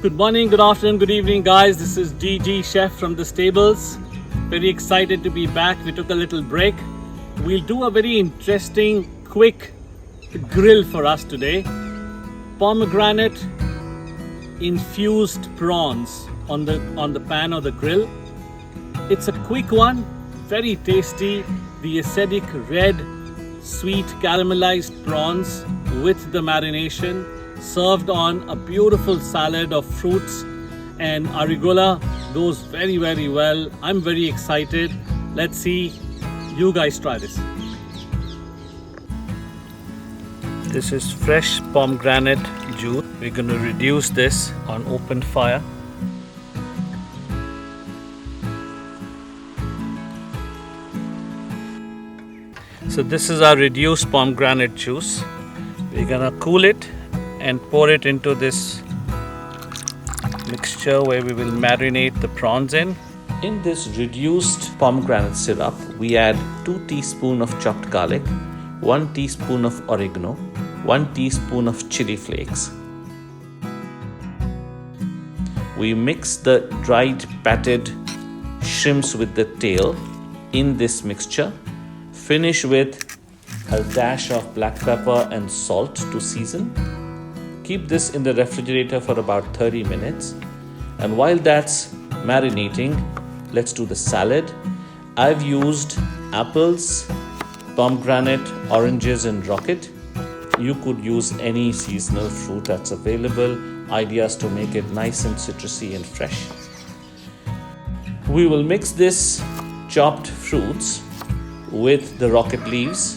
Good morning, good afternoon, good evening, guys. This is Deegee Chef from the stables. Very excited to be back. We took a little break. We'll do a very interesting, quick grill for us today. Pomegranate infused prawns on the pan or the grill. It's a quick one, very tasty. The acidic red, sweet caramelized prawns with the marination, served on a beautiful salad of fruits, and arugula goes very, very well. I'm very excited. Let's see you guys try this. This is fresh pomegranate juice. We're going to reduce this on open fire. So this is our reduced pomegranate juice. We're going to cool it and pour it into this mixture where we will marinate the prawns in. In this reduced pomegranate syrup, we add 2 teaspoons of chopped garlic, 1 teaspoon of oregano, 1 teaspoon of chili flakes. We mix the dried patted shrimps with the tail in this mixture. Finish with a dash of black pepper and salt to season. Keep this in the refrigerator for about 30 minutes. And while that's marinating, let's do the salad. I've used apples, pomegranate, oranges, and rocket. You could use any seasonal fruit that's available. Ideas to make it nice and citrusy and fresh. We will mix this chopped fruits with the rocket leaves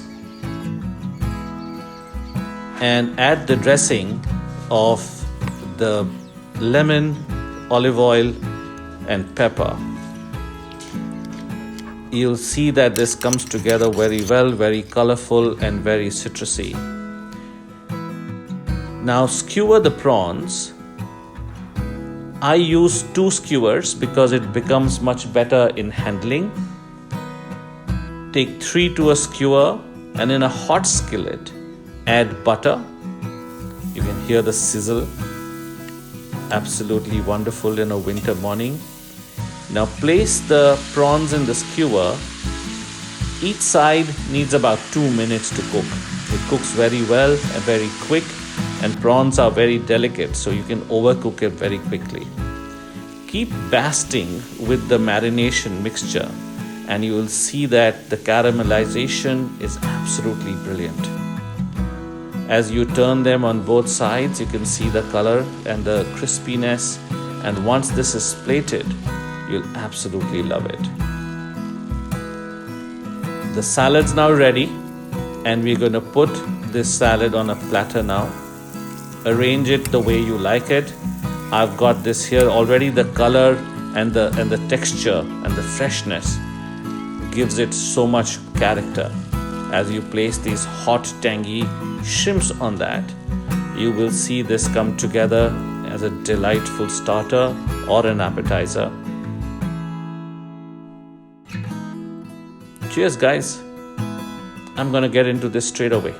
and add the dressing of the lemon, olive oil, and pepper. You'll see that this comes together very well, very colorful and very citrusy. Now skewer the prawns. I use 2 skewers because it becomes much better in handling. Take 3 to a skewer, and in a hot skillet, add butter. You can hear the sizzle. Absolutely wonderful in a winter morning. Now place the prawns in the skewer. Each side needs about 2 minutes to cook. It cooks very well and very quick, and prawns are very delicate, so you can overcook it very quickly. Keep basting with the marination mixture, and you will see that the caramelization is absolutely brilliant. As you turn them on both sides, you can see the color and the crispiness, and once this is plated, you'll absolutely love it. The salad's now ready, and we're going to put this salad on a platter now. Arrange it the way you like it. I've got this here already. The color and the texture and the freshness gives it so much character. As you place these hot, tangy shrimps on that, you will see this come together as a delightful starter or an appetizer. Cheers, guys. I'm gonna get into this straight away.